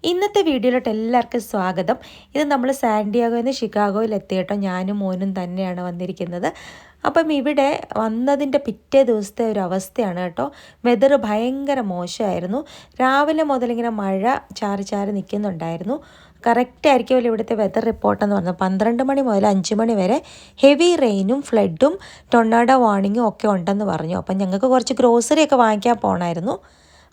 ഇന്നത്തെ വീഡിയോയിലോട്ട് എല്ലാവർക്കും സ്വാഗതം. ഇത് നമ്മൾ സാൻഡിയാഗോയിൽ നിന്ന് ഷിക്കാഗോയിൽ എത്തി കേട്ടോ. ഞാനും മോനും തന്നെയാണ് വന്നിരിക്കുന്നത്. അപ്പം ഇവിടെ വന്നതിൻ്റെ പിറ്റേ ദിവസത്തെ ഒരു അവസ്ഥയാണ് കേട്ടോ. വെതർ ഭയങ്കര മോശമായിരുന്നു. രാവിലെ മുതലിങ്ങനെ മഴ ചാറി ചാറി നിൽക്കുന്നുണ്ടായിരുന്നു. കറക്റ്റ് ആയിരിക്കുമല്ലോ ഇവിടുത്തെ വെതർ റിപ്പോർട്ടെന്ന് പറഞ്ഞത്. 12 മണി മുതൽ 5 മണി വരെ ഹെവി റെയിനും ഫ്ലഡും ടൊർണാഡോ വാർണിങ്ങും ഒക്കെ ഉണ്ടെന്ന് പറഞ്ഞു. അപ്പം ഞങ്ങൾക്ക് കുറച്ച് ഗ്രോസറിയൊക്കെ വാങ്ങിക്കാൻ പോകണമായിരുന്നു.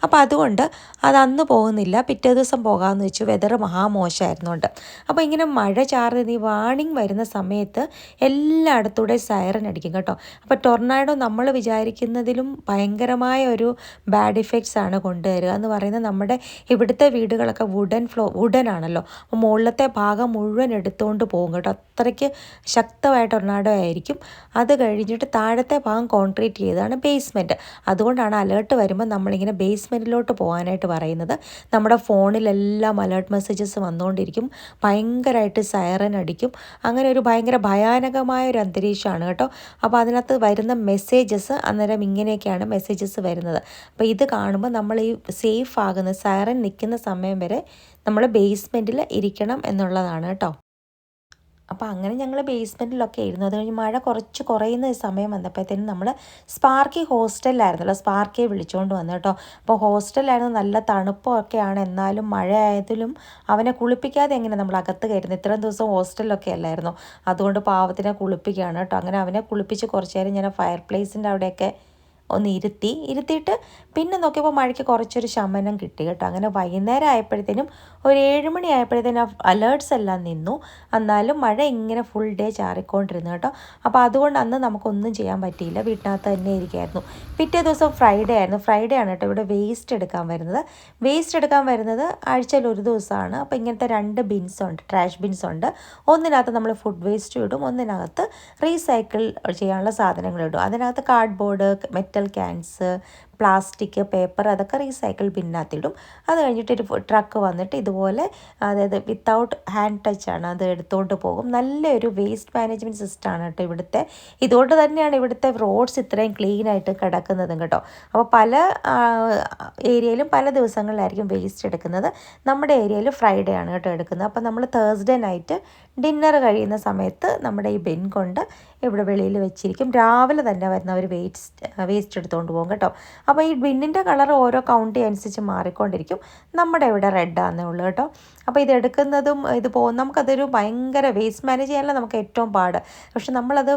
അപ്പോൾ അതുകൊണ്ട് അത് അന്ന് പോകുന്നില്ല, പിറ്റേ ദിവസം പോകാമെന്ന് വെച്ചു. വെതർ മഹാമോശമായിരുന്നുകൊണ്ട്. അപ്പോൾ ഇങ്ങനെ മഴ ചാർന്ന് ഈ വാർണിംഗ് വരുന്ന സമയത്ത് എല്ലായിടത്തൂടെ സൈറൻ അടിക്കും കേട്ടോ. അപ്പോൾ ടൊർണാഡോ നമ്മൾ വിചാരിക്കുന്നതിലും ഭയങ്കരമായ ഒരു ബാഡ് ഇഫക്ട്സ് ആണ് കൊണ്ടുവരിക എന്ന് പറയുന്നത്. നമ്മുടെ ഇവിടുത്തെ വീടുകളൊക്കെ വുഡൻ ആണല്ലോ. അപ്പോൾ മുകളിലത്തെ ഭാഗം മുഴുവൻ എടുത്തുകൊണ്ട് പോകും കേട്ടോ. അത്രയ്ക്ക് ശക്തമായ ടൊർണാഡോ ആയിരിക്കും. അത് കഴിഞ്ഞിട്ട് താഴത്തെ ഭാഗം കോൺക്രീറ്റ് ചെയ്തതാണ് ബേസ്മെൻറ്റ്. അതുകൊണ്ടാണ് അലേർട്ട് വരുമ്പോൾ നമ്മളിങ്ങനെ ബേസ്മെൻറ്റിലോട്ട് പോകാനായിട്ട് പറയുന്നത്. നമ്മുടെ ഫോണിലെല്ലാം അലേർട്ട് മെസ്സേജസ് വന്നുകൊണ്ടിരിക്കും. ഭയങ്കരമായിട്ട് സൈറൻ അടിക്കും. അങ്ങനെ ഒരു ഭയങ്കര ഭയാനകമായ ഒരു അന്തരീക്ഷമാണ് കേട്ടോ. അപ്പോൾ അതിനകത്ത് വരുന്ന മെസ്സേജസ് അന്നേരം ഇങ്ങനെയൊക്കെയാണ് മെസ്സേജസ് വരുന്നത്. അപ്പോൾ ഇത് കാണുമ്പോൾ നമ്മൾ ഈ സേഫ് ആകുന്ന സൈറൻ നിൽക്കുന്ന സമയം വരെ നമ്മൾ ബേസ്മെൻറ്റിൽ ഇരിക്കണം എന്നുള്ളതാണ് കേട്ടോ. അപ്പോൾ അങ്ങനെ ഞങ്ങൾ ബേസ്മെൻറ്റിലൊക്കെ ഇരുന്നു. അത് കഴിഞ്ഞ് മഴ കുറച്ച് കുറയുന്ന സമയം വന്നപ്പോഴത്തേനും നമ്മൾ സ്പാർക്കി ഹോസ്റ്റലിലായിരുന്നല്ലോ. സ്പാർക്കിയെ വിളിച്ചുകൊണ്ട് വന്നു കേട്ടോ. അപ്പോൾ ഹോസ്റ്റലിലായിരുന്നു, നല്ല തണുപ്പൊക്കെയാണ്. എന്നാലും മഴ ആയതിലും അവനെ കുളിപ്പിക്കാതെ എങ്ങനെ നമ്മൾ അകത്ത് കയറുന്നത്. ഇത്രയും ദിവസം ഹോസ്റ്റലിലൊക്കെ അല്ലായിരുന്നു. അതുകൊണ്ട് പാവത്തിനെ കുളിപ്പിക്കുകയാണ് കേട്ടോ. അങ്ങനെ അവനെ കുളിപ്പിച്ച് കുറച്ച് നേരം ഞാൻ ഫയർ പ്ലേസിൻ്റെ അവിടെയൊക്കെ ഒന്ന് ഇരുത്തിയിട്ട് പിന്നെ നോക്കിയപ്പോൾ മഴയ്ക്ക് കുറച്ചൊരു ശമനം കിട്ടി കേട്ടോ. അങ്ങനെ വൈകുന്നേരം ആയപ്പോഴത്തേനും ഒരു 7 മണി ആയപ്പോഴത്തേനും അലേർട്ട്സ് എല്ലാം നിന്നു. എന്നാലും മഴ ഇങ്ങനെ ഫുൾ ഡേ ചാറിക്കൊണ്ടിരുന്നു കേട്ടോ. അപ്പോൾ അതുകൊണ്ട് അന്ന് നമുക്കൊന്നും ചെയ്യാൻ പറ്റിയില്ല, വീട്ടിനകത്ത് തന്നെ ഇരിക്കുകയായിരുന്നു. പിറ്റേ ദിവസം ഫ്രൈഡേ ആയിരുന്നു. ഫ്രൈഡേ ആണ് കേട്ടോ ഇവിടെ വേസ്റ്റ് എടുക്കാൻ വരുന്നത്. ആഴ്ചയിൽ ഒരു ദിവസമാണ്. അപ്പോൾ ഇങ്ങനത്തെ 2 ബിൻസ് ഉണ്ട്, ട്രാഷ് ബിൻസ് ഉണ്ട്. ഒന്നിനകത്ത് നമ്മൾ ഫുഡ് വേസ്റ്റ് ഇടും, ഒന്നിനകത്ത് റീസൈക്കിൾ ചെയ്യാനുള്ള സാധനങ്ങൾ ഇടും. അതിനകത്ത് cardboard, metal cans, plastic, paper അതൊക്കെ റീസൈക്കിൾ ബിന്നകത്തിടും. അത് കഴിഞ്ഞിട്ട് ഒരു ട്രക്ക് വന്നിട്ട് ഇതുപോലെ, അതായത് വിത്തൗട്ട് ഹാൻഡ് ടച്ചാണ്, അത് എടുത്തുകൊണ്ട് പോകും. നല്ലൊരു വേസ്റ്റ് മാനേജ്മെൻറ്റ് സിസ്റ്റമാണ് കേട്ടോ ഇവിടുത്തെ. ഇതുകൊണ്ട് തന്നെയാണ് ഇവിടുത്തെ റോഡ്സ് ഇത്രയും ക്ലീനായിട്ട് കിടക്കുന്നതും കേട്ടോ. അപ്പോൾ പല ഏരിയയിലും പല ദിവസങ്ങളിലായിരിക്കും വേസ്റ്റ് എടുക്കുന്നത്. നമ്മുടെ ഏരിയയിൽ ഫ്രൈഡേ ആണ് കേട്ടോ എടുക്കുന്നത്. അപ്പോൾ നമ്മൾ തേഴ്സ്ഡേ നൈറ്റ് ഡിന്നർ കഴിയുന്ന സമയത്ത് നമ്മുടെ ഈ ബിൻ കൊണ്ട് ഇവിടെ വെളിയിൽ വെച്ചിരിക്കും. രാവിലെ തന്നെ വരുന്നവർ വേസ്റ്റ് എടുത്തുകൊണ്ട് പോകും കേട്ടോ. അപ്പോൾ ഈ ബിന്നിൻ്റെ കളർ ഓരോ കൗണ്ടി അനുസരിച്ച് മാറിക്കൊണ്ടിരിക്കും. നമ്മുടെ ഇവിടെ റെഡാന്നേ ഉള്ളൂ കേട്ടോ. അപ്പോൾ ഇതെടുക്കുന്നതും നമുക്കതൊരു ഭയങ്കര വേസ്റ്റ് മാനേജ് ചെയ്യാനല്ല നമുക്ക് ഏറ്റവും പാട്. പക്ഷെ നമ്മളത്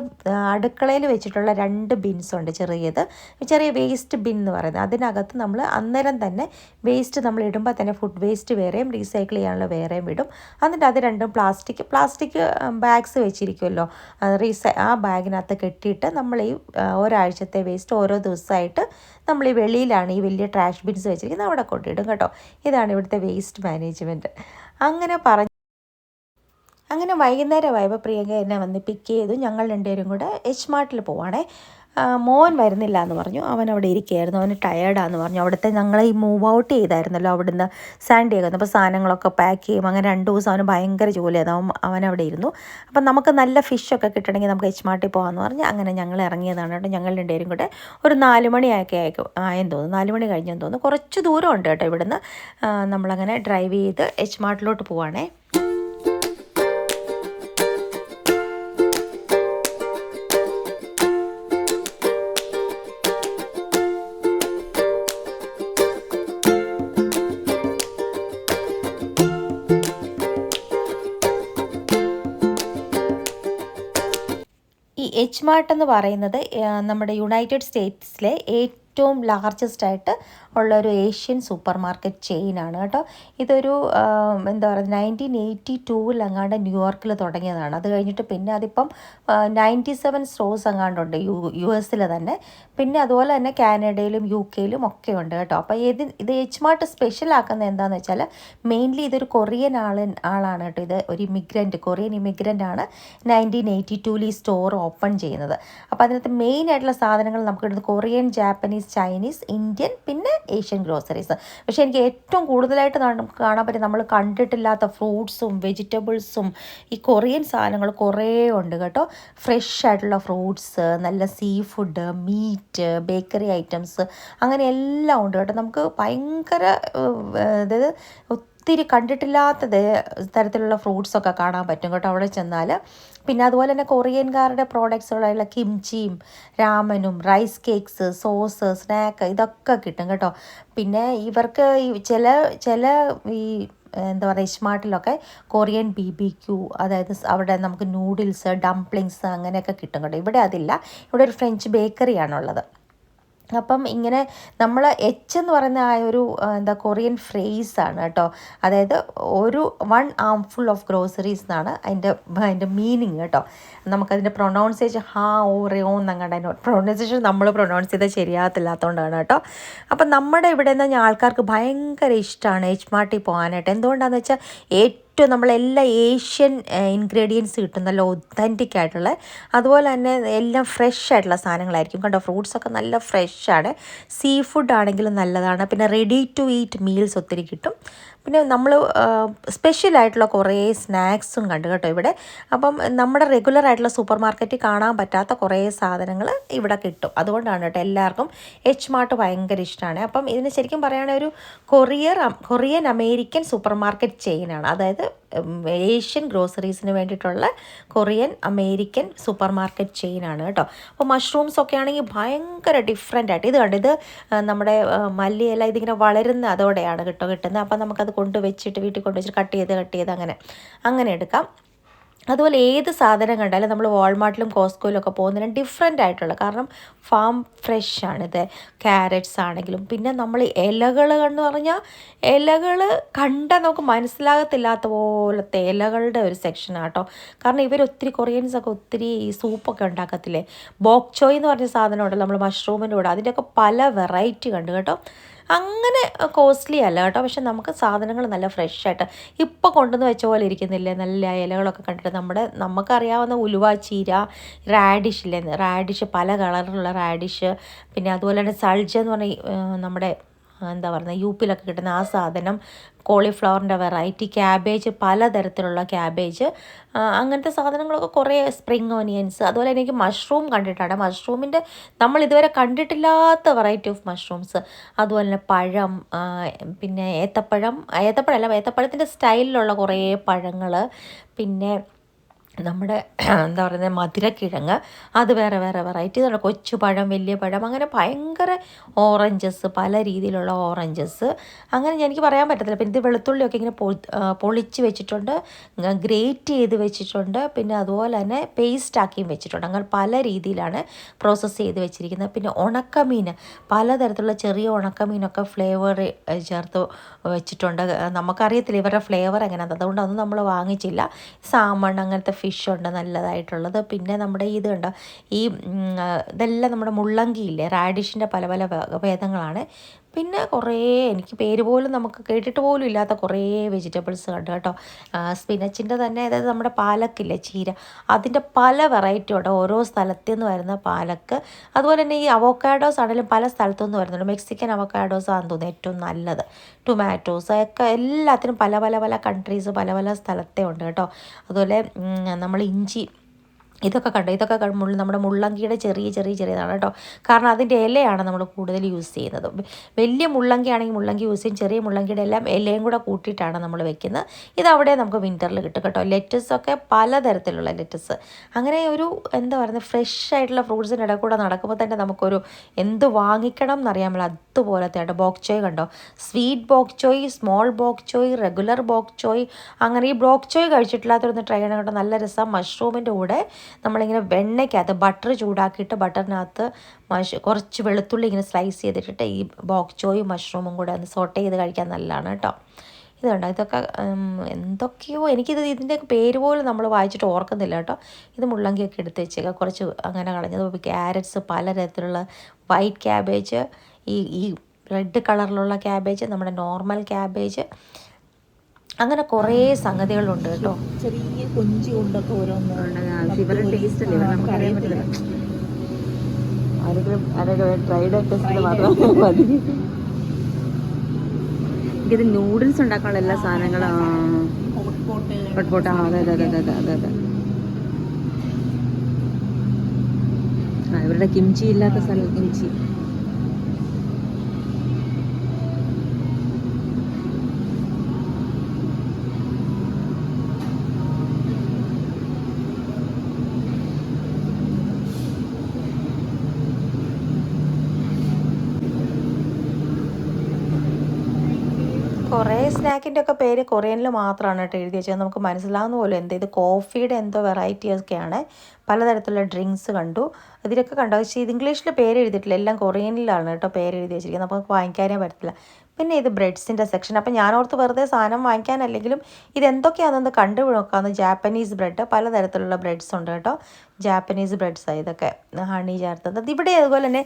അടുക്കളയിൽ വെച്ചിട്ടുള്ള 2 ബിൻസ് ഉണ്ട്, ചെറിയ വേസ്റ്റ് ബിൻ എന്ന് പറയുന്നത്. അതിനകത്ത് നമ്മൾ അന്നേരം തന്നെ വേസ്റ്റ് നമ്മൾ ഇടുമ്പോൾ തന്നെ ഫുഡ് വേസ്റ്റ് വേറെയും റീസൈക്കിൾ ചെയ്യാനുള്ള വേറെയും ഇടും. എന്നിട്ട് അത് രണ്ടും പ്ലാസ്റ്റിക് ബാഗ്സ് വെച്ചിരിക്കുമല്ലോ, ആ ബാഗിനകത്ത് കെട്ടിയിട്ട് നമ്മൾ ഈ ഒരാഴ്ചത്തെ വേസ്റ്റ് ഓരോ ദിവസമായിട്ട് നമ്മൾ ഈ വെളിയിലാണ് ഈ വലിയ ട്രാഷ് ബിൻസ് വെച്ചിരിക്കുന്നത്, അവിടെ കൊണ്ടിടും കേട്ടോ. ഇതാണ് ഇവിടുത്തെ വേസ്റ്റ് മാനേജ്മെൻറ്റ്. അങ്ങനെ വൈകുന്നേരമായപ്പോൾ പ്രിയങ്ക എന്നെ വന്ന് പിക്ക് ചെയ്തു. ഞങ്ങൾ 2 പേരും കൂടെ എച്ച് മാർട്ടിൽ പോവാണേ. മോൻ വരുന്നില്ല എന്ന് പറഞ്ഞു. അവൻ അവിടെ ഇരിക്കുകയായിരുന്നു, അവന് ടയേർഡാന്ന് പറഞ്ഞു. അവിടുത്തെ ഞങ്ങൾ ഈ മൂവ് ഔട്ട് ചെയ്തായിരുന്നല്ലോ അവിടുന്ന് സാൻഡിയാഗോ. അപ്പോൾ സാധനങ്ങളൊക്കെ പാക്ക് ചെയ്യും. അങ്ങനെ 2 ദിവസം അവന് ഭയങ്കര ജോലിയായിരുന്നു. അവൻ അവിടെ ഇരുന്നു. അപ്പം നമുക്ക് നല്ല ഫിഷൊക്കെ കിട്ടണമെങ്കിൽ നമുക്ക് എച്ച് മാർട്ടിൽ പോകാമെന്ന് പറഞ്ഞ് അങ്ങനെ ഞങ്ങൾ ഇറങ്ങിയതാണ് കേട്ടോ. ഞങ്ങൾ 2 പേരും കൂടെ ഒരു 4 മണിയൊക്കെ ആയെന്ന് തോന്നുന്നു, 4 മണി കഴിഞ്ഞെന്ന് തോന്നുന്നു. കുറച്ച് ദൂരം ഉണ്ട് കേട്ടോ ഇവിടുന്ന്. നമ്മളങ്ങനെ ഡ്രൈവ് ചെയ്ത് എച്ച് മാർട്ടിലോട്ട് പോവാണേ. ഈ എച്ച് മാർട്ട് എന്ന് പറയുന്നത് നമ്മുടെ യുണൈറ്റഡ് സ്റ്റേറ്റ്സിലെ ഏറ്റവും ലാർജസ്റ്റ് ആയിട്ട് ഉള്ളൊരു ഏഷ്യൻ സൂപ്പർ മാർക്കറ്റ് ചെയിനാണ് കേട്ടോ. ഇതൊരു എന്താ പറയുക 1982 എങ്ങാണ്ട് ന്യൂയോർക്കിൽ തുടങ്ങിയതാണ്. അത് കഴിഞ്ഞിട്ട് പിന്നെ അതിപ്പം 97 സ്റ്റോഴ്സ് എങ്ങാണ്ടുണ്ട് US തന്നെ. പിന്നെ അതുപോലെ തന്നെ കാനഡയിലും UK ഒക്കെ ഉണ്ട് കേട്ടോ. അപ്പോൾ ഇത് എച്ച് മാർട്ട് സ്പെഷ്യൽ ആക്കുന്നത് എന്താണെന്ന് വെച്ചാൽ മെയിൻലി ഇതൊരു കൊറിയൻ ആളാണ് കേട്ടോ. ഇത് ഒരു കൊറിയൻ ഇമിഗ്രൻ്റ് ആണ് 1982 ഈ സ്റ്റോർ ഓപ്പൺ ചെയ്യുന്നത്. അപ്പോൾ അതിനകത്ത് മെയിൻ ആയിട്ടുള്ള സാധനങ്ങൾ നമുക്ക് ഇടുന്നത് കൊറിയൻ, ജാപ്പനീസ്, ചൈനീസ്, ഇന്ത്യൻ, പിന്നെ ഏഷ്യൻ ഗ്രോസറീസ്. പക്ഷേ എനിക്ക് ഏറ്റവും കൂടുതലായിട്ട് കാണാൻ പറ്റും നമ്മൾ കണ്ടിട്ടില്ലാത്ത ഫ്രൂട്ട്സും വെജിറ്റബിൾസും ഈ കൊറിയൻ സാധനങ്ങൾ കുറേ ഉണ്ട് കേട്ടോ. ഫ്രഷ് ആയിട്ടുള്ള ഫ്രൂട്ട്സ്, നല്ല seafood, meat, bakery items, അങ്ങനെ എല്ലാം ഉണ്ട് കേട്ടോ. നമുക്ക് ഭയങ്കര അതായത് ഒത്തിരി കണ്ടിട്ടില്ലാത്ത തരത്തിലുള്ള ഫ്രൂട്ട്സൊക്കെ കാണാൻ പറ്റും കേട്ടോ അവിടെ ചെന്നാൽ. പിന്നെ അതുപോലെ തന്നെ കൊറിയൻകാരുടെ പ്രോഡക്ട്സുകളായുള്ള കിംച്ചിയും രാമനും റൈസ് കേക്ക്സ്, സോസ്, സ്നാക്ക് ഇതൊക്കെ കിട്ടും കേട്ടോ. പിന്നെ ഇവർക്ക് ഈ ചില ഈ എന്താ പറയുക സ്മാർട്ടിലൊക്കെ കൊറിയൻ BBQ, അതായത് അവിടെ നമുക്ക് നൂഡിൽസ്, ഡംപ്ലിങ്സ് അങ്ങനെയൊക്കെ കിട്ടും കേട്ടോ. ഇവിടെ അതില്ല. ഇവിടെ ഒരു ഫ്രഞ്ച് ബേക്കറിയാണുള്ളത്. അപ്പം ഇങ്ങനെ നമ്മൾ എന്ന് പറയുന്ന ആ ഒരു കൊറിയൻ ഫ്രേസാണ് കേട്ടോ. അതായത് 1 armful ഓഫ് ഗ്രോസറീസ് എന്നാണ് അതിൻ്റെ മീനിങ് കേട്ടോ. നമുക്കതിൻ്റെ പ്രൊനൗൺസിയേഷൻ എന്നങ്ങാണ്ട് അതിൻ്റെ പ്രൊനൗൺസിയേഷൻ നമ്മൾ പ്രൊനൗൺസ് ചെയ്താൽ ശരിയാകത്തില്ലാത്തതുകൊണ്ടാണ് കേട്ടോ. അപ്പം നമ്മുടെ ഇവിടെ നിന്ന് ആൾക്കാർക്ക് ഭയങ്കര ഇഷ്ടമാണ് H-Martil പോകാനായിട്ട്. എന്തുകൊണ്ടാണെന്ന് വെച്ചാൽ ഏറ്റവും നമ്മളെല്ലാ ഏഷ്യൻ ഇൻഗ്രീഡിയൻസ് കിട്ടും, നല്ല ഒത്തൻറ്റിക് ആയിട്ടുള്ള, അതുപോലെ തന്നെ എല്ലാം ഫ്രഷ് ആയിട്ടുള്ള സാധനങ്ങളായിരിക്കും കണ്ടോ. ഫ്രൂട്ട്സൊക്കെ നല്ല ഫ്രഷാണ്. സീ ഫുഡ് ആണെങ്കിലും നല്ലതാണ്. പിന്നെ റെഡി ടു ഈറ്റ് മീൽസ് ഒത്തിരി കിട്ടും. പിന്നെ നമ്മൾ സ്പെഷ്യലായിട്ടുള്ള കുറേ സ്നാക്സും കണ്ടു കേട്ടോ ഇവിടെ. അപ്പം നമ്മുടെ റെഗുലർ ആയിട്ടുള്ള സൂപ്പർ മാർക്കറ്റിൽ കാണാൻ പറ്റാത്ത കുറേ സാധനങ്ങൾ ഇവിടെ കിട്ടും. അതുകൊണ്ടാണ് കേട്ടോ എല്ലാവർക്കും H-Mart ഭയങ്കര ഇഷ്ടമാണ്. അപ്പം ഇതിന് ശരിക്കും പറയുകയാണെങ്കിൽ ഒരു കൊറിയൻ അമേരിക്കൻ സൂപ്പർ മാർക്കറ്റ് ചെയിനാണ്. അതായത് ഏഷ്യൻ ഗ്രോസറീസിന് വേണ്ടിയിട്ടുള്ള കൊറിയൻ അമേരിക്കൻ സൂപ്പർ മാർക്കറ്റ് ചെയിനാണ് കേട്ടോ. അപ്പോൾ മഷ്റൂംസ് ഒക്കെ ആണെങ്കിൽ ഭയങ്കര ഡിഫറെൻ്റ് ആയിട്ട് ഇത് കണ്ട്, ഇത് നമ്മുടെ മല്ലിയില ഇതിങ്ങനെ വളരുന്ന അതോടെയാണ് കിട്ടുന്നത്. അപ്പം നമുക്കത് കൊണ്ടുവച്ചിട്ട് വീട്ടിൽ കൊണ്ടുവച്ചിട്ട് കട്ട് ചെയ്ത് അങ്ങനെ എടുക്കാം. അതുപോലെ ഏത് സാധനം കണ്ടാലും നമ്മൾ വാൾമാർട്ടിലും കോസ്കോയിലും ഒക്കെ പോകുന്നതിന് ഡിഫറെൻ്റ് ആയിട്ടുള്ള, കാരണം ഫാം ഫ്രഷ് ആണിത്. ക്യാരറ്റ്സ് ആണെങ്കിലും, പിന്നെ നമ്മൾ ഇലകൾ എന്ന് പറഞ്ഞാൽ ഇലകൾ കണ്ടാൽ നമുക്ക് മനസ്സിലാകത്തില്ലാത്ത പോലത്തെ ഇലകളുടെ ഒരു സെക്ഷനാണ് കേട്ടോ. കാരണം ഇവർ ഒത്തിരി കൊറിയൻസൊക്കെ ഒത്തിരി സൂപ്പൊക്കെ ഉണ്ടാക്കത്തില്ലേ, ബോക്ചോയ് എന്ന് പറഞ്ഞ സാധനം ഉണ്ടല്ലോ നമ്മൾ മഷ്റൂമിൻ്റെ കൂടെ, അതിൻ്റെയൊക്കെ പല വെറൈറ്റി കണ്ടു കേട്ടോ. അങ്ങനെ കോസ്റ്റ്ലി അല്ല കേട്ടോ, പക്ഷെ നമുക്ക് സാധനങ്ങൾ നല്ല ഫ്രഷായിട്ട് ഇപ്പോൾ കൊണ്ടുവന്ന് വെച്ച പോലെ ഇരിക്കുന്നില്ലേ, നല്ല ഇലകളൊക്കെ കണ്ടിട്ട്. നമുക്കറിയാവുന്ന ഉലുവ, ചീര, റാഡിഷ് പല കളറിലുള്ള റാഡിഷ്, പിന്നെ അതുപോലെ തന്നെ സൾജ എന്ന് പറഞ്ഞാൽ നമ്മുടെ എന്താ പറയുന്നത് UP-ലൊക്കെ കിട്ടുന്ന ആ സാധനം, കോളിഫ്ലവറിൻ്റെ വെറൈറ്റി, ക്യാബേജ്, പലതരത്തിലുള്ള ക്യാബേജ്, അങ്ങനത്തെ സാധനങ്ങളൊക്കെ കുറേ, സ്പ്രിങ് ഓനിയൻസ്. അതുപോലെ എനിക്ക് മഷ്റൂം കണ്ടിട്ടാണ്. മഷ്റൂമിൻ്റെ നമ്മൾ ഇതുവരെ കണ്ടിട്ടില്ലാത്ത വെറൈറ്റി ഓഫ് മഷ്റൂംസ്. അതുപോലെ തന്നെ പഴം, പിന്നെ ഏത്തപ്പഴത്തിൻ്റെ സ്റ്റൈലിലുള്ള കുറേ പഴങ്ങൾ, പിന്നെ നമ്മുടെ എന്താ പറയുന്നത് മധുരക്കിഴങ്ങ്, അത് വേറെ വെറൈറ്റി, കൊച്ചു പഴം, വലിയ പഴം, അങ്ങനെ ഭയങ്കര ഓറഞ്ചസ്, പല രീതിയിലുള്ള ഓറഞ്ചസ്, അങ്ങനെ എനിക്ക് പറയാൻ പറ്റത്തില്ല. പിന്നെ ഇത് വെളുത്തുള്ളിയൊക്കെ ഇങ്ങനെ പൊളിച്ച് വെച്ചിട്ടുണ്ട്, ഗ്രേറ്റ് ചെയ്ത് വെച്ചിട്ടുണ്ട്, പിന്നെ അതുപോലെ തന്നെ പേസ്റ്റാക്കിയും വെച്ചിട്ടുണ്ട്. അങ്ങനെ പല രീതിയിലാണ് പ്രോസസ്സ് ചെയ്ത് വെച്ചിരിക്കുന്നത്. പിന്നെ ഉണക്കമീൻ, പലതരത്തിലുള്ള ചെറിയ ഉണക്കമീനൊക്കെ ഫ്ലേവർ ചേർത്ത് വെച്ചിട്ടുണ്ട്. നമുക്കറിയത്തില്ല ഇവരുടെ ഫ്ലേവർ എങ്ങനെയാണ്, അതുകൊണ്ടൊന്നും നമ്മൾ വാങ്ങിച്ചില്ല. സാമൺ അങ്ങനത്തെ ഫിഷ് ഉണ്ട് നല്ലതായിട്ടുള്ളത്. പിന്നെ നമ്മുടെ ഇത് കണ്ടോ, ഇതെല്ലാം നമ്മുടെ മുള്ളങ്കിയില്ലേ, റാഡിഷിൻ്റെ പല ഭേദങ്ങളാണ്. പിന്നെ കുറേ എനിക്ക് പേര് പോലും നമുക്ക് കേട്ടിട്ട് പോലും ഇല്ലാത്ത കുറേ വെജിറ്റബിൾസ് കണ്ടു കേട്ടോ. സ്പിനച്ചിൻ്റെ തന്നെ, അതായത് നമ്മുടെ പാലക്കില്ലേ, ചീര, അതിൻ്റെ പല വെറൈറ്റി ഉണ്ട് ഓരോ സ്ഥലത്തു നിന്ന് വരുന്ന പാലക്ക്. അതുപോലെ തന്നെ ഈ അവോക്കാഡോസ് ആണെങ്കിലും പല സ്ഥലത്തു നിന്ന് വരുന്നുണ്ട്. മെക്സിക്കൻ അവോക്കാഡോസ് ആണെന്ന് തോന്നുന്നു ഏറ്റവും നല്ലത്. ടൊമാറ്റോസ് ഒക്കെ എല്ലാത്തിനും പല കൺട്രീസ്, പല സ്ഥലത്തെ ഉണ്ട് കേട്ടോ. അതുപോലെ നമ്മൾ ഇഞ്ചി, ഇതൊക്കെ നമ്മുടെ മുള്ളങ്കിയുടെ ചെറിയതാണ് കേട്ടോ. കാരണം അതിൻ്റെ ഇലയാണ് നമ്മൾ കൂടുതൽ യൂസ് ചെയ്യുന്നത്. വലിയ മുള്ളങ്കി ആണെങ്കിൽ മുള്ളങ്കി യൂസ് ചെയ്യും, ചെറിയ മുള്ളങ്കിയുടെ എല്ലാം ഇലയും കൂടെ കൂട്ടിയിട്ടാണ് നമ്മൾ വെക്കുന്നത്. ഇതവിടെ നമുക്ക് വിൻ്ററിൽ കിട്ടും കേട്ടോ. ലെറ്റസൊക്കെ പലതരത്തിലുള്ള ലെറ്റസ്, അങ്ങനെ ഒരു എന്താ പറയുന്നത് ഫ്രഷ് ആയിട്ടുള്ള ഫ്രൂട്ട്സിൻ്റെ ഇടയിൽ കൂടെ നടക്കുമ്പോൾ തന്നെ നമുക്കൊരു എന്ത് വാങ്ങിക്കണം എന്നറിയാമല്ലോ, അതുപോലത്തെ ആയിട്ട്. ബോക്ചോയ് കണ്ടോ, സ്വീറ്റ് ബോക്ചോയ്, സ്മോൾ ബോക്ചോയ്, റെഗുലർ ബോക്ചോയ്, അങ്ങനെ ഈ ബോക്ചോയ് കഴിച്ചിട്ടില്ലാത്തൊന്ന് ട്രൈ ചെയ്യണം കേട്ടോ, നല്ല രസം. മഷ്റൂമിൻ്റെ കൂടെ നമ്മളിങ്ങനെ വെണ്ണയ്ക്കകത്ത് ബട്ടർ ചൂടാക്കിയിട്ട് ബട്ടറിനകത്ത് കുറച്ച് വെളുത്തുള്ളി ഇങ്ങനെ സ്ലൈസ് ചെയ്തിട്ടിട്ട് ഈ ബോക്ചോയും മഷ്റൂമും കൂടെ ഒന്ന് സോട്ട് ചെയ്ത് കഴിക്കാൻ നല്ലതാണ് കേട്ടോ. ഇത് കണ്ടോ, ഇതൊക്കെ എന്തൊക്കെയോ ഇതിൻ്റെയൊക്കെ പേര് പോലും നമ്മൾ വായിച്ചിട്ട് ഓർക്കുന്നില്ല കേട്ടോ. ഇത് മുള്ളങ്കിയൊക്കെ എടുത്ത് വെച്ചേക്കാം, കുറച്ച് അങ്ങനെ കളഞ്ഞത്. ക്യാരറ്റ്സ്, പലതരത്തിലുള്ള വൈറ്റ് ക്യാബേജ്, ഈ റെഡ് കളറിലുള്ള ക്യാബേജ്, നമ്മുടെ നോർമൽ ക്യാബേജ്, അങ്ങനെ കുറേ സംഗതികളുണ്ട് കേട്ടോ. ചെറിയ കൊഞ്ചി കൊണ്ടൊക്കെ ഓരോന്ന് ടേസ്റ്റ് അല്ലേ നമുക്കറിയാൻ പറ്റില്ല. ആരെങ്കിലും ഡ്രൈഡ് ടെസ്റ്റ് മാത്രം മതി. എനിക്കിത് നൂഡിൽസ് ഉണ്ടാക്കാനുള്ള എല്ലാ സാധനങ്ങളും, ഹോട്ട് അതെ. ഇവരുടെ കിംച്ചി ഇല്ലാത്ത സ്ഥലം, കിംച്ചി. കുറേ സ്നാക്കിൻ്റെ ഒക്കെ പേര് കൊറിയനിൽ മാത്രമാണ് കേട്ടോ എഴുതി വെച്ചത്, നമുക്ക് മനസ്സിലാവുന്ന പോലെ എന്ത് ഇത് കോഫിയുടെ എന്തോ വെറൈറ്റിയൊക്കെയാണ്. പലതരത്തിലുള്ള ഡ്രിങ്ക്സ് കണ്ടു, ഇതിലൊക്കെ കണ്ടു. പക്ഷേ ഇത് ഇംഗ്ലീഷിൽ പേര് എഴുതിയിട്ടില്ല, എല്ലാം കൊറിയനിലാണ് കേട്ടോ പേര് എഴുതി വെച്ചിരിക്കുന്നത്, അപ്പോൾ നമുക്ക് വാങ്ങിക്കാനേ പറ്റത്തില്ല. പിന്നെ ഇത് ബ്രെഡ്സിൻ്റെ സെക്ഷൻ. അപ്പോൾ ഞാനോർത്ത് വെറുതെ സാധനം വാങ്ങിക്കാനല്ലെങ്കിലും ഇതെന്തൊക്കെയാണെന്ന് കണ്ടു നോക്കാമെന്ന്. ജാപ്പനീസ് ബ്രെഡ്, പലതരത്തിലുള്ള ബ്രെഡ്സ് ഉണ്ട് കേട്ടോ, ജാപ്പനീസ് ബ്രെഡ്സാണ് ഇതൊക്കെ, ഹണി ചേർത്തത്. ഇവിടെ അതുപോലെ തന്നെ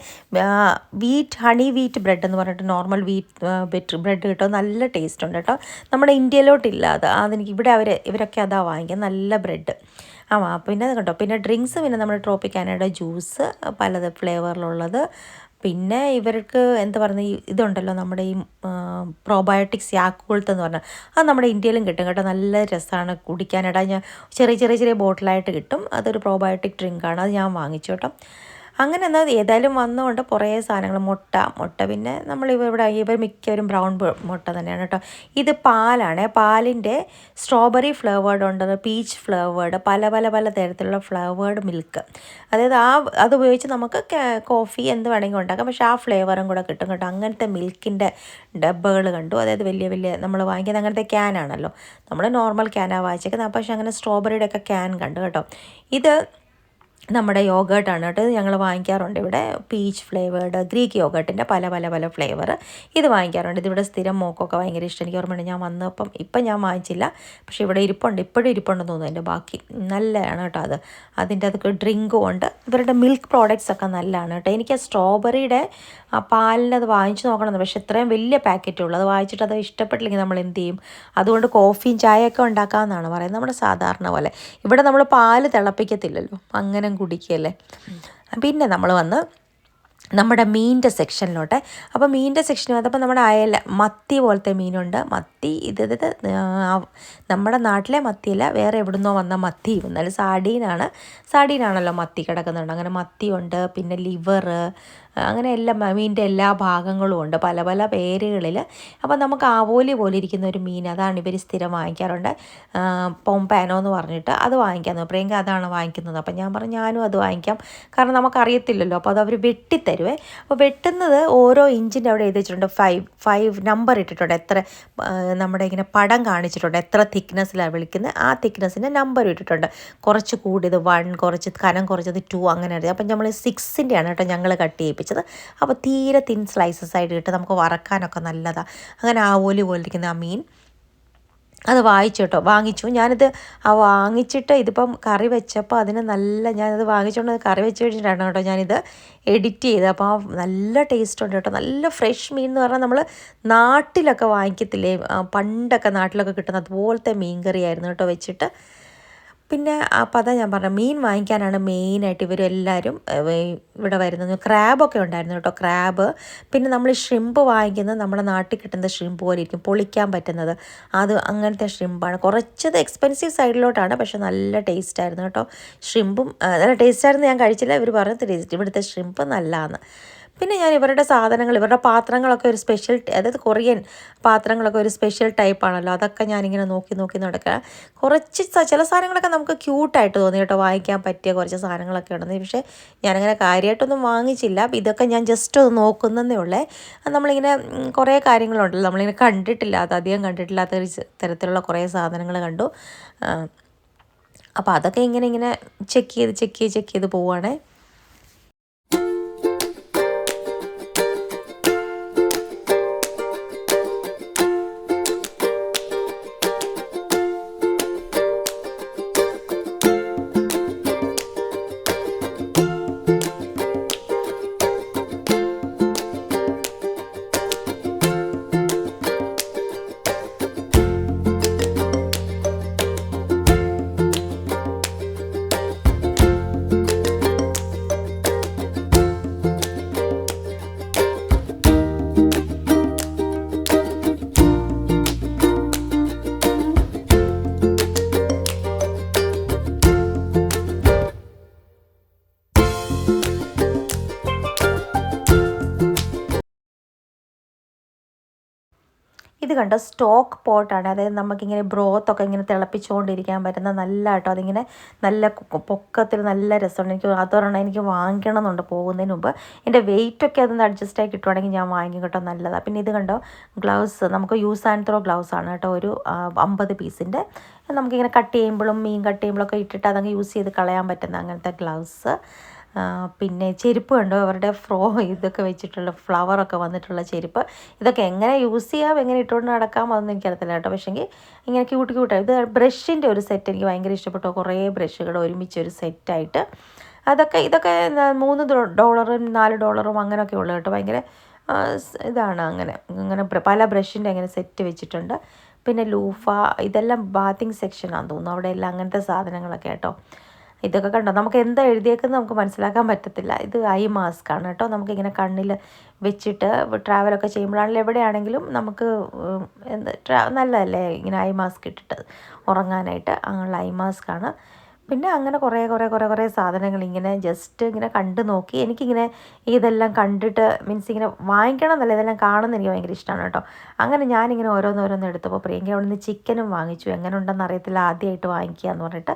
ഹണി വീറ്റ് ബ്രെഡ് എന്ന് പറഞ്ഞിട്ട് നോർമൽ വീറ്റ് ബ്രെഡ് കിട്ടും, നല്ല ടേസ്റ്റ് ഉണ്ട് കേട്ടോ, നമ്മുടെ ഇന്ത്യയിലോട്ടില്ല അത്. അതെനിക്ക് ഇവിടെ ഇവരൊക്കെ അതാ വാങ്ങിക്കുക, നല്ല ബ്രെഡ്. പിന്നെ കേട്ടോ, പിന്നെ ഡ്രിങ്ക്സ്, പിന്നെ നമ്മുടെ ട്രോപ്പിക്കാനയുടെ ജ്യൂസ് പല ഫ്ലേവറിലുള്ളത്. പിന്നെ ഇവർക്ക് എന്താ പറയുന്നത്, ഇതുണ്ടല്ലോ നമ്മുടെ ഈ പ്രോബയോട്ടിക്സ് യാക്കുൾട്ട് എന്ന് പറഞ്ഞാൽ അത് നമ്മുടെ ഇന്ത്യയിലും കിട്ടും കേട്ടോ, നല്ല രസമാണ് കുടിക്കാനായിട്ട്. ഞാൻ ചെറിയ ബോട്ടിലായിട്ട് കിട്ടും, അതൊരു പ്രോബയോട്ടിക് ഡ്രിങ്കാണ്, അത് ഞാൻ വാങ്ങിച്ചു കേട്ടോ. അങ്ങനെ എന്നാൽ ഏതായാലും വന്നുകൊണ്ട് കുറേ സാധനങ്ങൾ, മുട്ട പിന്നെ ഇവർ മിക്കവരും ബ്രൗൺ മുട്ട തന്നെയാണ് കേട്ടോ. ഇത് പാലാണ്, പാലിൻ്റെ സ്ട്രോബെറി ഫ്ലേവേർഡ് ഉണ്ട്, പീച്ച് ഫ്ലേവേർഡ്, പല തരത്തിലുള്ള ഫ്ലേവേർഡ് മിൽക്ക്. അതായത് അതുപയോഗിച്ച് നമുക്ക് കോഫി എന്ത് വേണമെങ്കിൽ ഉണ്ടാക്കാം, പക്ഷേ ആ ഫ്ലേവറും കൂടെ കിട്ടും കേട്ടോ. അങ്ങനത്തെ മിൽക്കിൻ്റെ ഡബ്ബകൾ കണ്ടു, അതായത് വലിയ നമ്മൾ വാങ്ങിക്കുന്നത് അങ്ങനത്തെ ക്യാനാണല്ലോ, നമ്മൾ നോർമൽ ക്യാനാണ് വാങ്ങിച്ചേക്കുന്നത്, പക്ഷേ അങ്ങനെ സ്ട്രോബെറിയുടെ ഒക്കെ ക്യാൻ കണ്ടു കേട്ടോ. ഇത് നമ്മുടെ യോഗേർട്ടാണ് കേട്ടോ, ഇത് ഞങ്ങൾ വാങ്ങിക്കാറുണ്ട് ഇവിടെ, പീച്ച് ഫ്ലേവേർഡ്, ഗ്രീക്ക് യോഗേർട്ടിൻ്റെ പല ഫ്ലേവർ ഇത് വാങ്ങിക്കാറുണ്ട്. ഇതിവിടെ സ്ഥിരം മോക്കൊക്കെ ഭയങ്കര ഇഷ്ടം. എനിക്ക് ഓർമ്മയുണ്ട് ഞാൻ വന്നപ്പം, ഇപ്പം ഞാൻ വാങ്ങിച്ചില്ല, പക്ഷേ ഇവിടെ ഇപ്പോഴും ഇരിപ്പുണ്ടെന്ന് തോന്നുന്നു എൻ്റെ ബാക്കി. നല്ലതാണ് കേട്ടോ അത്, അതിൻ്റെ അതൊക്കെ ഡ്രിങ്കും ഉണ്ട്. ഇവരുടെ മിൽക്ക് പ്രോഡക്റ്റ്സ് ഒക്കെ നല്ലതാണ് കേട്ടോ. എനിക്ക് ആ സ്ട്രോബെറിയുടെ ആ പാലിൻ്റെ അത് വാങ്ങിച്ചു നോക്കണമെന്ന്, പക്ഷേ ഇത്രയും വലിയ പാക്കറ്റുള്ളൂ, അത് വാങ്ങിച്ചിട്ട് അത് ഇഷ്ടപ്പെട്ടില്ലെങ്കിൽ നമ്മൾ എന്ത് ചെയ്യും? അതുകൊണ്ട് കോഫിയും ചായയൊക്കെ ഉണ്ടാക്കാമെന്നാണ് പറയുന്നത്, നമ്മുടെ സാധാരണ പോലെ. ഇവിടെ നമ്മൾ പാല് തിളപ്പിക്കത്തില്ലല്ലോ, അങ്ങനെ കുടിക്കുകയല്ലേ. പിന്നെ നമ്മൾ വന്ന് നമ്മുടെ മീനിൻ്റെ സെക്ഷനിലോട്ടെ. അപ്പോൾ മീനിൻ്റെ സെക്ഷന് വന്നപ്പോൾ നമ്മുടെ മത്തി പോലത്തെ മീനുണ്ട്. മത്തി ഇത് നമ്മുടെ നാട്ടിലെ മത്തിയല്ല, വേറെ എവിടുന്നോ വന്ന മത്തി, എന്നാലും സാഡീനാണല്ലോ മത്തി കിടക്കുന്നുണ്ട്. അങ്ങനെ മത്തിയുണ്ട്, പിന്നെ ലിവർ, അങ്ങനെ മീനിൻ്റെ എല്ലാ ഭാഗങ്ങളും ഉണ്ട്, പല പേരുകളിൽ. അപ്പോൾ നമുക്ക് ആവോലി പോലെ ഇരിക്കുന്ന ഒരു മീൻ, അതാണ് ഇവർ സ്ഥിരം വാങ്ങിക്കാറുണ്ട്, പൊംപാനോ എന്ന് പറഞ്ഞിട്ട്, അത് വാങ്ങിക്കാമെന്ന് പ്രിയങ്ക അതാണ് വാങ്ങിക്കുന്നത്. അപ്പോൾ ഞാൻ പറഞ്ഞു ഞാനും അത് വാങ്ങിക്കാം, കാരണം നമുക്കറിയത്തില്ലല്ലോ. അപ്പോൾ അത് അവർ വെട്ടിത്തരുവേ. അപ്പോൾ വെട്ടുന്നത് ഓരോ ഇഞ്ചിൻ്റെ അവിടെ എഴുതി വെച്ചിട്ടുണ്ട്, 5 നമ്പർ ഇട്ടിട്ടുണ്ട്, എത്ര നമ്മുടെ ഇങ്ങനെ പടം കാണിച്ചിട്ടുണ്ട്, എത്ര തിക്നെസ്സിലാണ് വിളിക്കുന്നത്, ആ തിക്നെസ്സിൻ്റെ നമ്പർ ഇട്ടിട്ടുണ്ട്. കുറച്ച് കൂടിയത് 1, കുറച്ച് കനം കുറച്ചത് 2, അങ്ങനെ അറിയാം. അപ്പം നമ്മൾ 6-ൻ്റെയാണ് കേട്ടോ ഞങ്ങൾ കട്ട് ചെയ്യിപ്പിച്ചത്. അപ്പോൾ തീരെ തിൻ സ്ലൈസസ് ആയിട്ട് കിട്ടും, നമുക്ക് വറക്കാനൊക്കെ നല്ലതാണ്. അങ്ങനെ ആവോലി പോലെ ഇരിക്കുന്ന ആ മീൻ അത് വാങ്ങിച്ചു. ഞാനിത് വാങ്ങിച്ചിട്ട് ഇതിപ്പം കറി വെച്ചപ്പോൾ ഞാനത് വാങ്ങിച്ചുകൊണ്ട് കറി വെച്ച് കഴിഞ്ഞിട്ടാണ് കേട്ടോ ഞാനിത് എഡിറ്റ് ചെയ്തത്. അപ്പോൾ നല്ല ടേസ്റ്റ് ഉണ്ട് കേട്ടോ, നല്ല ഫ്രഷ് മീൻ എന്ന് പറഞ്ഞാൽ നമ്മൾ നാട്ടിലൊക്കെ വാങ്ങിക്കത്തില്ലേ, പണ്ടൊക്കെ നാട്ടിലൊക്കെ കിട്ടുന്ന അതുപോലത്തെ മീൻ കറിയായിരുന്നു കേട്ടോ വെച്ചിട്ട്. പിന്നെ അപ്പോൾ അതാ ഞാൻ പറഞ്ഞത്, മീൻ വാങ്ങിക്കാനാണ് മെയിനായിട്ട് ഇവരെല്ലാവരും ഇവിടെ വരുന്നത്. ക്രാബൊക്കെ ഉണ്ടായിരുന്നു കേട്ടോ, ക്രാബ്. പിന്നെ നമ്മൾ ഷ്രിമ്പ് വാങ്ങിക്കുന്നത് നമ്മുടെ നാട്ടിൽ കിട്ടുന്ന ഷ്രിമ്പ് പോലെ ഇരിക്കും, പൊളിക്കാൻ പറ്റുന്നത്, അത് അങ്ങനത്തെ ഷ്രിമ്പാണ്. കുറച്ചത് എക്സ്പെൻസീവ് സൈഡിലോട്ടാണ്, പക്ഷെ നല്ല ടേസ്റ്റായിരുന്നു കേട്ടോ. ഷ്രിമ്പും നല്ല ടേസ്റ്റായിരുന്നു, ഞാൻ കഴിച്ചില്ല, ഇവർ പറഞ്ഞ ടേസ്റ്റ് ഇവിടുത്തെ ഷ്രിമ്പ് നല്ലതാണ്. പിന്നെ ഞാൻ ഇവരുടെ പാത്രങ്ങളൊക്കെ ഒരു സ്പെഷ്യൽ, അതായത് കൊറിയൻ പാത്രങ്ങളൊക്കെ ഒരു സ്പെഷ്യൽ ടൈപ്പാണല്ലോ, അതൊക്കെ ഞാനിങ്ങനെ നോക്കി നടക്കുക. കുറച്ച് ചില സാധനങ്ങളൊക്കെ നമുക്ക് ക്യൂട്ടായിട്ട് തോന്നി കേട്ടോ, വാങ്ങിക്കാൻ പറ്റിയ കുറച്ച് സാധനങ്ങളൊക്കെ ഉണ്ടെന്ന്. പക്ഷേ ഞാനങ്ങനെ കാര്യമായിട്ടൊന്നും വാങ്ങിച്ചില്ല, അപ്പോൾ ഇതൊക്കെ ഞാൻ ജസ്റ്റ് ഒന്ന് നോക്കുന്നതേ ഉള്ളേ. നമ്മളിങ്ങനെ കുറേ കാര്യങ്ങളുണ്ടല്ലോ, നമ്മളിങ്ങനെ അധികം കണ്ടിട്ടില്ലാത്ത ഒരു തരത്തിലുള്ള കുറേ സാധനങ്ങൾ കണ്ടു. അപ്പോൾ അതൊക്കെ ഇങ്ങനെ ചെക്ക് ചെയ്ത് പോവുകയാണേ. ഇത് കണ്ടോ സ്റ്റോക്ക് പോട്ടാണ്, അതായത് നമുക്കിങ്ങനെ ബ്രോത്തൊക്കെ ഇങ്ങനെ തിളപ്പിച്ചുകൊണ്ടിരിക്കാൻ പറ്റുന്ന നല്ല കേട്ടോ. അതിങ്ങനെ നല്ല പൊക്കത്തിൽ നല്ല രസമുണ്ട്. എനിക്ക് അതൊരെണ്ണം എനിക്ക് വാങ്ങിക്കണം എന്നുണ്ട് പോകുന്നതിന് മുമ്പ്. എൻ്റെ വെയിറ്റൊക്കെ അതൊന്ന് അഡ്ജസ്റ്റ് ആയി കിട്ടുവാണെങ്കിൽ ഞാൻ വാങ്ങിക്കും കേട്ടോ, നല്ലതാണ്. പിന്നെ ഇത് കണ്ടോ ഗ്ലൗസ്, നമുക്ക് യൂസ് ആൻഡ് ത്രോ ഗ്ലൗസ് ആണ് കേട്ടോ, ഒരു 50 പീസിൻ്റെ. നമുക്കിങ്ങനെ കട്ട് ചെയ്യുമ്പോഴും മീൻ കട്ട് ചെയ്യുമ്പോഴൊക്കെ ഇട്ടിട്ട് അതങ്ങ് യൂസ് ചെയ്ത് കളയാൻ പറ്റുന്ന അങ്ങനത്തെ ഗ്ലൗസ്. പിന്നെ ചെരുപ്പ് കണ്ടോ, അവരുടെ ഇതൊക്കെ വെച്ചിട്ടുള്ള ഫ്ലവറൊക്കെ വന്നിട്ടുള്ള ചെരുപ്പ്. ഇതൊക്കെ എങ്ങനെ യൂസ് ചെയ്യാം, എങ്ങനെ ഇട്ടുകൊണ്ട് നടക്കാം അതൊന്നും എനിക്കറിയത്തില്ല കേട്ടോ. പക്ഷേങ്കിൽ ഇങ്ങനെ ക്യൂട്ടാണ്. ഇത് ബ്രഷിൻ്റെ ഒരു സെറ്റ് എനിക്ക് ഭയങ്കര ഇഷ്ടപ്പെട്ടു, കുറേ ബ്രഷുകൾ ഒരുമിച്ച് ഒരു സെറ്റായിട്ട്. ഇതൊക്കെ $3 $4 അങ്ങനെയൊക്കെ ഉള്ളു കേട്ടോ. ഭയങ്കര ഇതാണ്. അങ്ങനെ പല ബ്രഷിൻ്റെ അങ്ങനെ സെറ്റ് വെച്ചിട്ടുണ്ട്. പിന്നെ ലൂഫ, ഇതെല്ലാം ബാത്തിങ് സെക്ഷനാണെന്ന് തോന്നുന്നു, അവിടെ എല്ലാം അങ്ങനത്തെ സാധനങ്ങളൊക്കെ കേട്ടോ. ഇതൊക്കെ കണ്ടോ, നമുക്ക് എന്താ എഴുതിയേക്കുന്നത് നമുക്ക് മനസ്സിലാക്കാൻ പറ്റത്തില്ല. ഇത് ഐ മാസ്ക് ആണ് കേട്ടോ, നമുക്കിങ്ങനെ കണ്ണിൽ വെച്ചിട്ട് ട്രാവലൊക്കെ ചെയ്യുമ്പോഴാണെങ്കിലും എവിടെയാണെങ്കിലും നമുക്ക് നല്ലതല്ലേ ഇങ്ങനെ ഐ മാസ്ക് ഇട്ടിട്ട് ഉറങ്ങാനായിട്ട്. അങ്ങനെയുള്ള ഐ മാസ്ക് ആണ്. പിന്നെ അങ്ങനെ കുറേ സാധനങ്ങൾ ഇങ്ങനെ ജസ്റ്റ് ഇങ്ങനെ കണ്ടു നോക്കി. എനിക്കിങ്ങനെ ഇതെല്ലാം കണ്ടിട്ട് മീൻസ് ഇങ്ങനെ വാങ്ങിക്കണം എന്നല്ല, ഇതെല്ലാം കാണുന്നത് എനിക്ക് ഭയങ്കര ഇഷ്ടമാണ് കേട്ടോ. അങ്ങനെ ഞാനിങ്ങനെ ഓരോന്നോരോന്ന് എടുത്തപ്പോൾ പ്രിയങ്ക അവിടെ നിന്ന് ചിക്കനും വാങ്ങിച്ചു. എങ്ങനെ ഉണ്ടെന്ന് അറിയത്തില്ല, ആദ്യമായിട്ട് വാങ്ങിക്കുക എന്ന് പറഞ്ഞിട്ട്.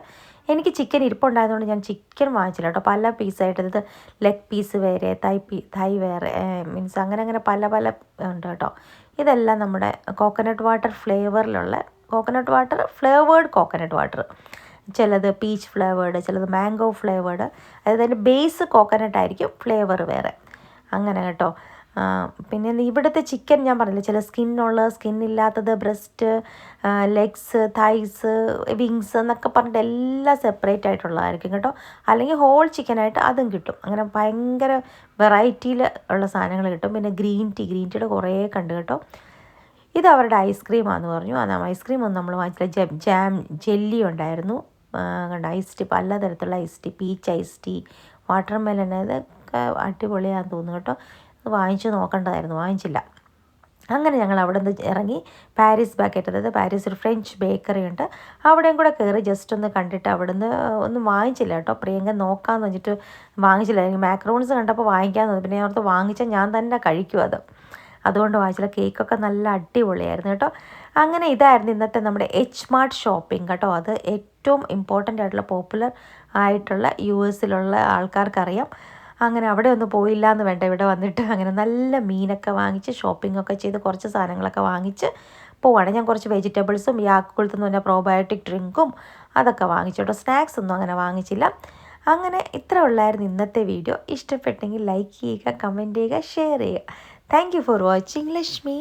എനിക്ക് ചിക്കൻ ഇരിപ്പുണ്ടായതുകൊണ്ട് ഞാൻ ചിക്കൻ വാങ്ങിച്ചില്ല കേട്ടോ. പല പീസായിട്ട്, ഇത് ലെഗ് പീസ് വേറെ, തൈ വേറെ, മീൻസ് അങ്ങനെ പല ഉണ്ട് കേട്ടോ. ഇതെല്ലാം നമ്മുടെ coconut water flavoured coconut water. ചിലത് പീച്ച് ഫ്ലേവേർഡ്, ചിലത് മാംഗോ ഫ്ലേവേർഡ്. അതായത് അതിൻ്റെ ബേസ് കോക്കനട്ട് ആയിരിക്കും, ഫ്ലേവർ വേറെ, അങ്ങനെ കേട്ടോ. പിന്നെ ഇവിടുത്തെ ചിക്കൻ ഞാൻ പറഞ്ഞില്ല, ചില സ്കിന്നില്ലാത്തത്, ബ്രസ്റ്റ്, ലെഗ്സ്, തൈസ്, വിങ്സ് എന്നൊക്കെ പറഞ്ഞിട്ട് എല്ലാം സെപ്പറേറ്റ് ആയിട്ടുള്ളതായിരിക്കും കേട്ടോ. അല്ലെങ്കിൽ ഹോൾ ചിക്കനായിട്ട് അതും കിട്ടും. അങ്ങനെ ഭയങ്കര വെറൈറ്റിയിൽ ഉള്ള സാധനങ്ങൾ കിട്ടും. പിന്നെ ഗ്രീൻ ടീയുടെ കുറേ കണ്ടു കേട്ടോ. ഇത് അവരുടെ ഐസ്ക്രീമാണെന്ന് പറഞ്ഞു. ഐസ്ക്രീം ഒന്നും നമ്മൾ വാങ്ങിച്ചില്ല. ജെല്ലി ഉണ്ടായിരുന്നു കണ്ട, ഐസ് ടീ, പലതരത്തിലുള്ള ice tea, peach ice tea, watermelon, ഇതൊക്കെ അടിപൊളിയാണെന്ന് തോന്നുന്നു കേട്ടോ. വാങ്ങിച്ച് നോക്കേണ്ടതായിരുന്നു, വാങ്ങിച്ചില്ല. അങ്ങനെ ഞങ്ങൾ അവിടെ നിന്ന് ഇറങ്ങി പാരീസ് ബാക്കറ്റ്, അതായത് പാരീസ് ഒരു ഫ്രഞ്ച് ബേക്കറി ഉണ്ട്, അവിടെയും കൂടെ കയറി ജസ്റ്റ് ഒന്ന് കണ്ടിട്ട് അവിടുന്ന് ഒന്നും വാങ്ങിച്ചില്ല കേട്ടോ. പ്രിയങ്ക നോക്കാമെന്ന് വെച്ചിട്ട് വാങ്ങിച്ചില്ല. എനിക്ക് മാക്രോൺസ് കണ്ടപ്പോൾ വാങ്ങിക്കാമെന്ന് തോന്നി. പിന്നെ ഞാൻ ഓർത്ത് വാങ്ങിച്ചാൽ ഞാൻ തന്നെ കഴിക്കും അതുകൊണ്ട് വാങ്ങിച്ചില്ല. കേക്കൊക്കെ നല്ല അടിപൊളിയായിരുന്നു കേട്ടോ. അങ്ങനെ ഇതായിരുന്നു ഇന്നത്തെ നമ്മുടെ എച്ച് മാർട്ട് ഷോപ്പിംഗ് കേട്ടോ. അത് ഏറ്റവും ഇമ്പോർട്ടൻ്റ് ആയിട്ടുള്ള പോപ്പുലർ ആയിട്ടുള്ള US ആൾക്കാർക്കറിയാം. അങ്ങനെ അവിടെ ഒന്നും പോയില്ല എന്ന് വേണ്ട, ഇവിടെ വന്നിട്ട് അങ്ങനെ നല്ല മീനൊക്കെ വാങ്ങിച്ച് ഷോപ്പിങ്ങൊക്കെ ചെയ്ത് കുറച്ച് സാധനങ്ങളൊക്കെ വാങ്ങിച്ച് പോവാണ്. ഞാൻ കുറച്ച് വെജിറ്റബിൾസും യാക്കുൾത്ത് എന്ന് പറഞ്ഞാൽ പ്രോബയോട്ടിക് ഡ്രിങ്കും അതൊക്കെ വാങ്ങിച്ചു കേട്ടോ. സ്നാക്സ് ഒന്നും അങ്ങനെ വാങ്ങിച്ചില്ല. അങ്ങനെ ഇത്ര ഉള്ളായിരുന്നു ഇന്നത്തെ വീഡിയോ. ഇഷ്ടപ്പെട്ടെങ്കിൽ ലൈക്ക് ചെയ്യുക, കമൻറ്റ് ചെയ്യുക, ഷെയർ ചെയ്യുക. Thank you for watching. Lakshmi.